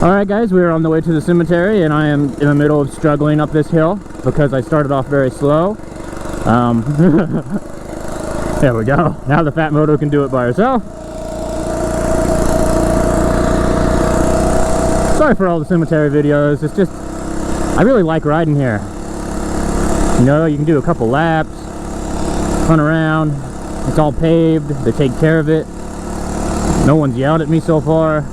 Alright guys, we are on the way to the cemetery and I am in the middle of struggling up this hill because I started off very slow. There we go. Now the Phatmoto can do it by herself. Sorry for all the cemetery videos. It's just, I really like riding here. You know, you can do a couple laps, run around. It's all paved. They take care of it. No one's yelled at me so far.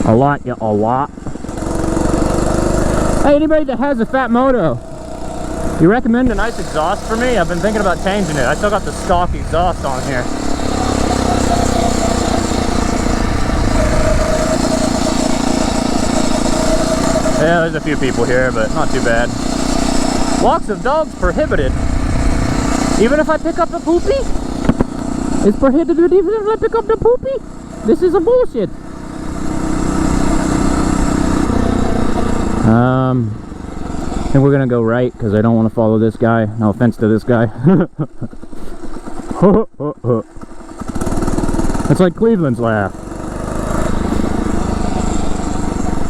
A lot, yeah, a lot. Hey, anybody that has a Phatmoto, you recommend a nice exhaust for me? I've been thinking about changing it. I still got the stock exhaust on here. Yeah, there's a few people here, but not too bad. Walks of dogs prohibited. Even if I pick up the poopy? It's prohibited even if I pick up the poopy? This is a bullshit. And we're gonna go right because I don't want to follow this guy. No offense to this guy. It's like Cleveland's laugh.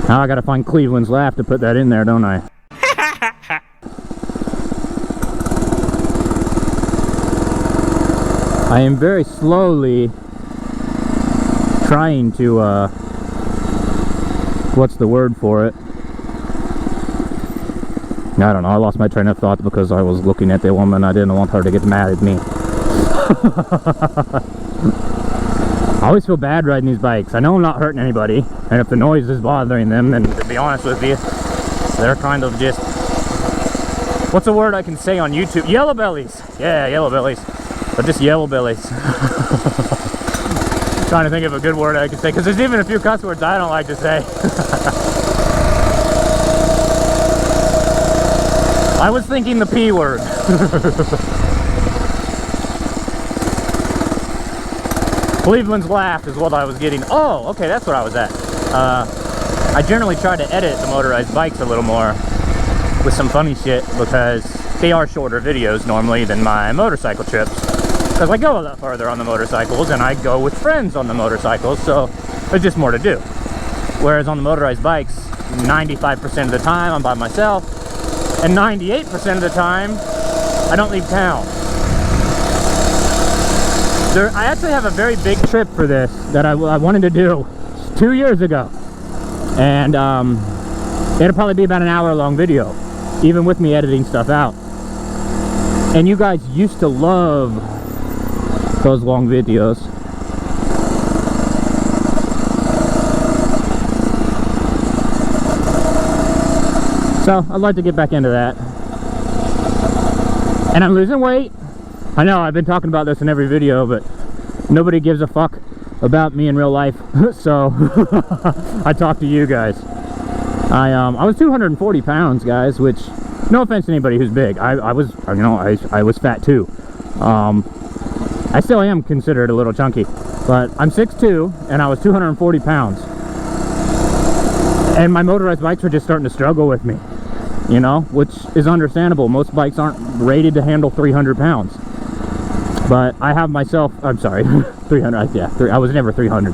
Now I gotta find Cleveland's laugh to put that in there, don't I? I am very slowly trying to, what's the word for it? I don't know, I lost my train of thought because I was looking at the woman. I didn't want her to get mad at me. I always feel bad riding these bikes. I know I'm not hurting anybody, and if the noise is bothering them, then to be honest with you, they're kind of just, what's a word I can say on YouTube? Yellow bellies. Yeah, yellow bellies. But just yellow bellies. Trying to think of a good word I can say, because there's even a few cuss words I don't like to say. I was thinking the P word. Cleveland's laugh is what I was getting. Oh, okay, that's what I was at. I generally try to edit the motorized bikes a little more with some funny shit because they are shorter videos normally than my motorcycle trips. Because I go a lot farther on the motorcycles and I go with friends on the motorcycles, so there's just more to do. Whereas on the motorized bikes, 95% of the time I'm by myself, and 98% of the time I don't leave town. I actually have a very big trip for this that I wanted to do 2 years ago, and it'll probably be about an hour-long video, even with me editing stuff out. And you guys used to love those long videos. So I'd like to get back into that. And I'm losing weight. I know I've been talking about this in every video, but nobody gives a fuck about me in real life. So I talk to you guys. I was 240 pounds, guys, which, no offense to anybody who's big. I was, you know, I was fat too. I still am considered a little chunky, but I'm 6'2", and I was 240 pounds. And my motorized bikes were just starting to struggle with me, you know, which is understandable. Most bikes aren't rated to handle 300 pounds. But I have myself, I'm sorry, 300, yeah, I was never 300.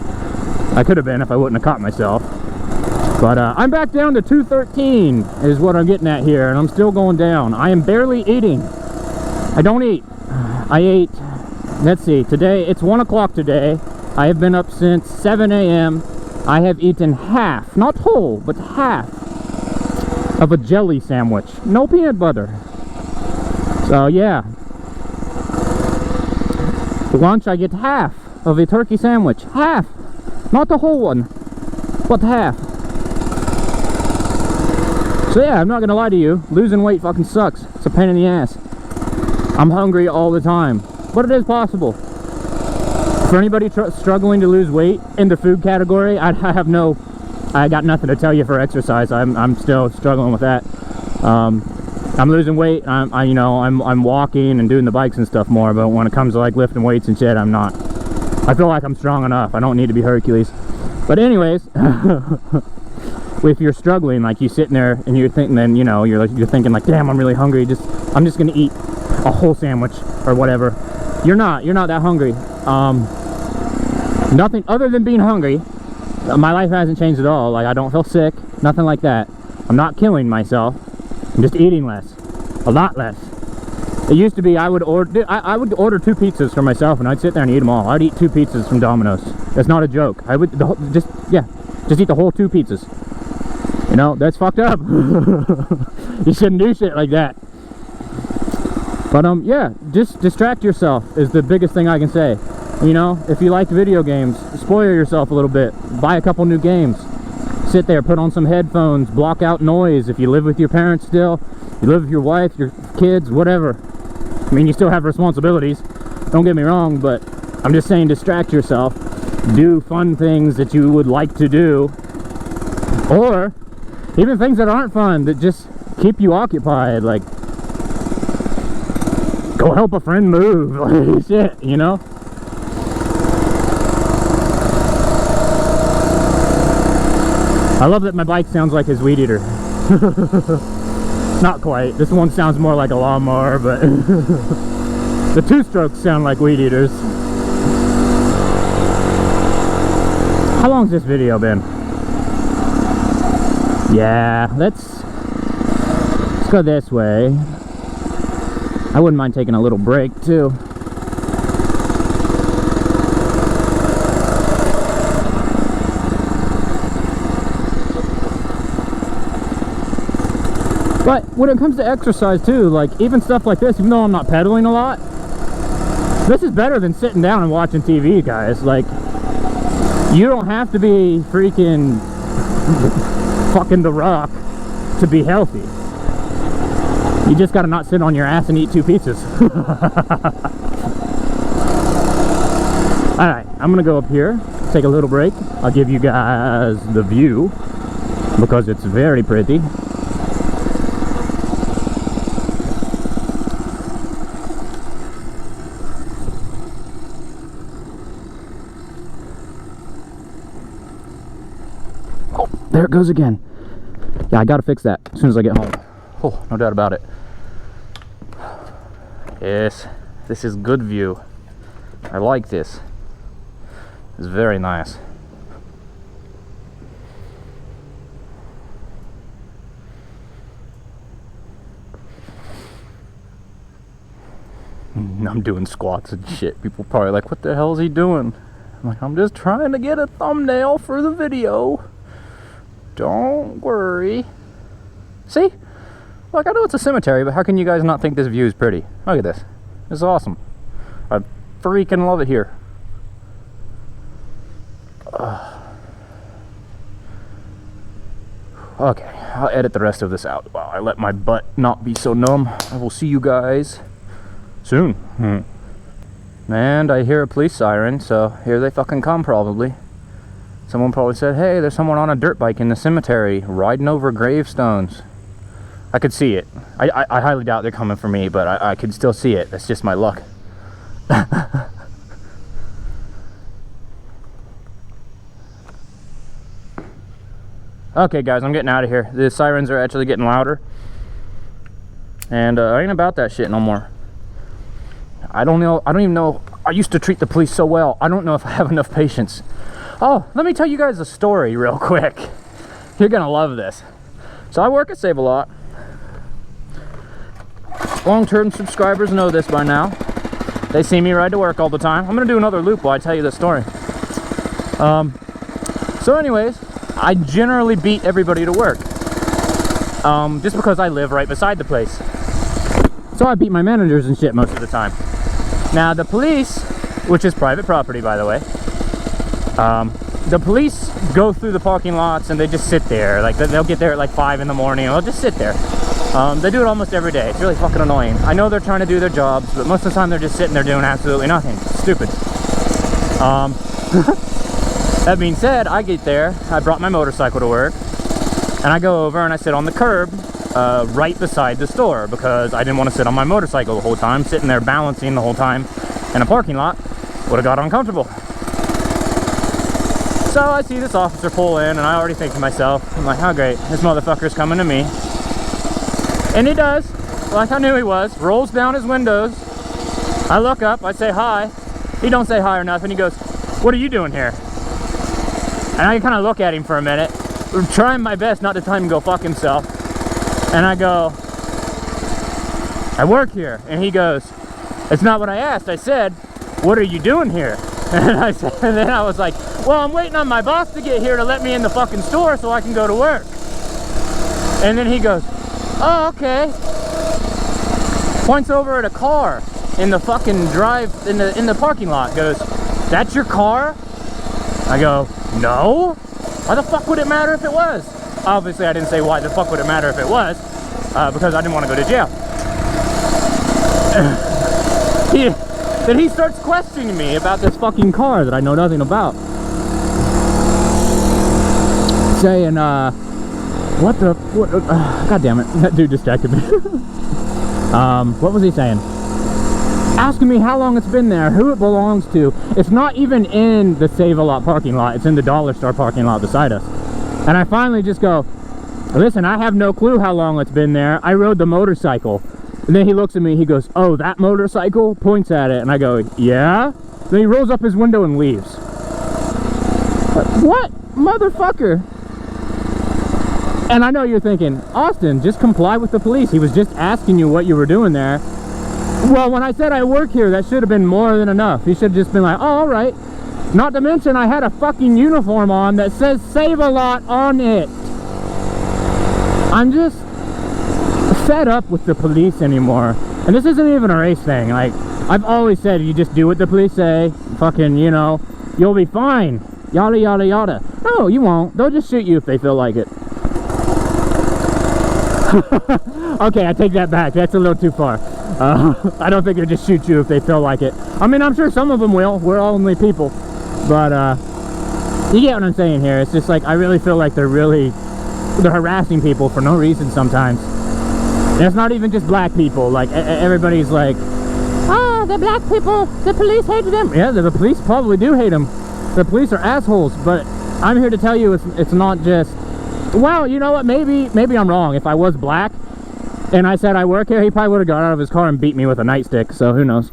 I could have been if I wouldn't have caught myself. But I'm back down to 213 is what I'm getting at here, and I'm still going down. I am barely eating. I don't eat. I ate, let's see, today, it's 1 o'clock today. I have been up since 7 a.m. I have eaten half, not whole, but half of a jelly sandwich. No peanut butter. So yeah. For lunch I get half of a turkey sandwich. Half. Not the whole one, but half. So yeah, I'm not gonna lie to you. Losing weight fucking sucks. It's a pain in the ass. I'm hungry all the time. But it is possible. For anybody struggling to lose weight in the food category, I got nothing to tell you for exercise. I'm still struggling with that. I'm losing weight. I'm walking and doing the bikes and stuff more, but when it comes to like lifting weights and shit, I'm not. I feel like I'm strong enough. I don't need to be Hercules. But anyways, if you're struggling, like you sitting there and you're thinking, then you know you're thinking like, damn, I'm really hungry. I'm just gonna eat a whole sandwich or whatever. You're not that hungry. Nothing other than being hungry. My life hasn't changed at all. Like, I don't feel sick, nothing like that. I'm not killing myself. I'm just eating less, a lot less. It used to be I would order 2 pizzas for myself, and I'd sit there and eat them all. I'd eat 2 pizzas from Domino's. That's not a joke. I would just eat the whole 2 pizzas. You know, that's fucked up. You shouldn't do shit like that. But yeah, just distract yourself is the biggest thing I can say. You know, if you like video games, spoil yourself a little bit. Buy a couple new games. Sit there, put on some headphones, block out noise. If you live with your parents still, you live with your wife, your kids, whatever. I mean, you still have responsibilities, don't get me wrong, but I'm just saying distract yourself. Do fun things that you would like to do. Or even things that aren't fun, that just keep you occupied. Like, go help a friend move. Like, shit, you know? I love that my bike sounds like his weed eater. Not quite. This one sounds more like a lawnmower, but the 2-strokes sound like weed eaters. How long's this video been? Yeah, let's go this way. I wouldn't mind taking a little break too. But when it comes to exercise too, like even stuff like this, even though I'm not pedaling a lot, this is better than sitting down and watching TV, guys. Like, you don't have to be freaking fucking The Rock to be healthy. You just gotta not sit on your ass and eat 2 pizzas. Alright, I'm gonna go up here, take a little break. I'll give you guys the view because it's very pretty. There it goes again. Yeah, I gotta fix that as soon as I get home. Oh, no doubt about it. Yes, this is good view. I like this. It's very nice. I'm doing squats and shit. People probably like, what the hell is he doing? I'm like, I'm just trying to get a thumbnail for the video. Don't worry. See? Like, I know it's a cemetery, but how can you guys not think this view is pretty? Look at this. It's awesome. I freaking love it here. Okay, I'll edit the rest of this out while I let my butt not be so numb. I will see you guys soon. And I hear a police siren, so here they fucking come probably. Someone probably said, hey, there's someone on a dirt bike in the cemetery riding over gravestones. I could see it. I highly doubt they're coming for me, but I could still see it. That's just my luck. Okay, guys, I'm getting out of here. The sirens are actually getting louder. And I ain't about that shit no more. I don't know. I don't even know. I used to treat the police so well. I don't know if I have enough patience. Oh, let me tell you guys a story real quick. You're gonna love this. So I work at Save-A-Lot. Long-term subscribers know this by now. They see me ride to work all the time. I'm gonna do another loop while I tell you this story. So anyways, I generally beat everybody to work. Just because I live right beside the place. So I beat my managers and shit most of the time. Now the police, which is private property by the way, the police go through the parking lots and they just sit there. Like, they'll get there at like 5 in the morning and they'll just sit there. They do it almost every day. It's really fucking annoying. I know they're trying to do their jobs, but most of the time they're just sitting there doing absolutely nothing. Stupid. That being said, I get there, I brought my motorcycle to work, and I go over and I sit on the curb right beside the store because I didn't want to sit on my motorcycle the whole time. Sitting there balancing the whole time in a parking lot would have got uncomfortable. So I see this officer pull in and I already think to myself, I'm like, how great, this motherfucker's coming to me. And he does, like I knew he was, rolls down his windows. I look up, I say hi. He don't say hi or nothing. He goes, what are you doing here? And I kind of look at him for a minute, trying my best not to tell him to go fuck himself. And I go, I work here. And he goes, it's not what I asked. I said, what are you doing here? And then I was like, well, I'm waiting on my boss to get here to let me in the fucking store so I can go to work. And then he goes, oh, okay. Points over at a car in the fucking in the parking lot. Goes, that's your car? I go, no. Why the fuck would it matter if it was? Obviously, I didn't say why the fuck would it matter if it was, because I didn't want to go to jail. Then he starts questioning me about this fucking car that I know nothing about. Saying, God damn it, that dude distracted me. What was he saying? Asking me how long it's been there, who it belongs to. It's not even in the Save-A-Lot parking lot, it's in the Dollar Store parking lot beside us. And I finally just go, listen, I have no clue how long it's been there. I rode the motorcycle. And then he looks at me, he goes, oh, that motorcycle? Points at it, and I go, yeah? Then he rolls up his window and leaves. What? Motherfucker. And I know you're thinking, Austin, just comply with the police. He was just asking you what you were doing there. Well, when I said I work here, that should have been more than enough. He should have just been like, oh, all right. Not to mention, I had a fucking uniform on that says Save-A-Lot on it. I'm just fed up with the police anymore. And this isn't even a race thing. Like, I've always said, you just do what the police say. Fucking, you know, you'll be fine. Yada, yada, yada. No, you won't. They'll just shoot you if they feel like it. Okay, I take that back. That's a little too far. I don't think they'll just shoot you if they feel like it. I mean, I'm sure some of them will. We're only people. But, you get what I'm saying here. It's just like, I really feel like they're harassing people for no reason sometimes. And it's not even just black people. Like, everybody's like, oh, the black people, the police hate them. Yeah, the police probably do hate them. The police are assholes. But I'm here to tell you it's not just, well, you know what, maybe I'm wrong. If I was black and I said I work here, he probably would have got out of his car and beat me with a nightstick. So who knows?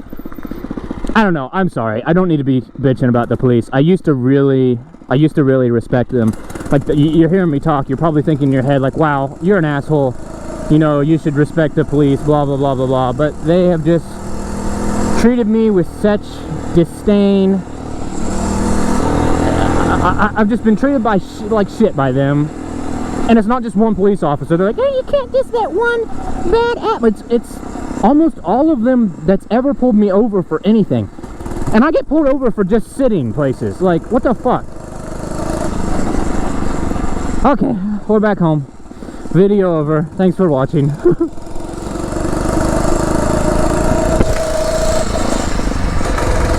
I don't know. I'm sorry. I don't need to be bitching about the police. I used to really respect them. Like, you're hearing me talk, you're probably thinking in your head like, wow, you're an asshole. You know, you should respect the police, blah, blah, blah, blah, blah. But they have just treated me with such disdain. I've just been treated like shit by them. And it's not just one police officer. They're like, hey, you can't diss that one bad apple. It's almost all of them that's ever pulled me over for anything. And I get pulled over for just sitting places. Like, what the fuck? Okay, we're back home. Video over. Thanks for watching.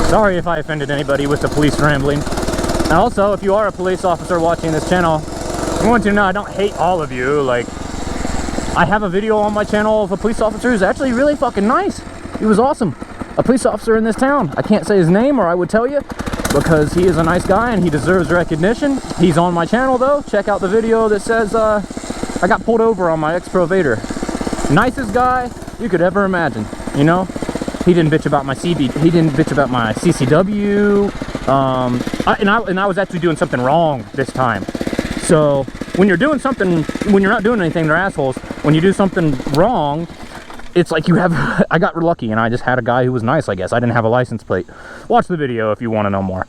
Sorry if I offended anybody with the police rambling. And also, if you are a police officer watching this channel, I want you to know I don't hate all of you. Like, I have a video on my channel of a police officer who's actually really fucking nice. He was awesome. A police officer in this town. I can't say his name or I would tell you, because he is a nice guy and he deserves recognition. He's on my channel though. Check out the video that says I got pulled over on my X-Pro Vader. Nicest guy you could ever imagine, you know? He didn't bitch about my CB, he didn't bitch about my CCW. And I was actually doing something wrong this time. So when you're doing something, when you're not doing anything, they're assholes. When you do something wrong, it's like you have, I got lucky and I just had a guy who was nice, I guess. I didn't have a license plate. Watch the video if you want to know more.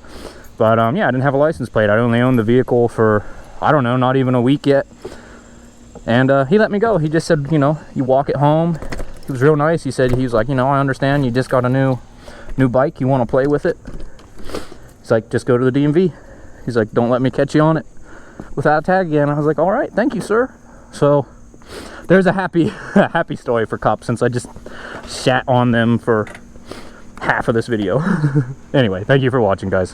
But yeah, I didn't have a license plate. I only owned the vehicle for, I don't know, not even a week yet. And he let me go. He just said, you know, you walk it home. He was real nice. He said, he was like, you know, I understand you just got a new bike. You want to play with it? He's like, just go to the DMV. He's like, don't let me catch you on it without a tag again. I was like, all right, thank you, sir. So there's a happy story for cops, since I just shat on them for half of this video. Anyway, thank you for watching, guys.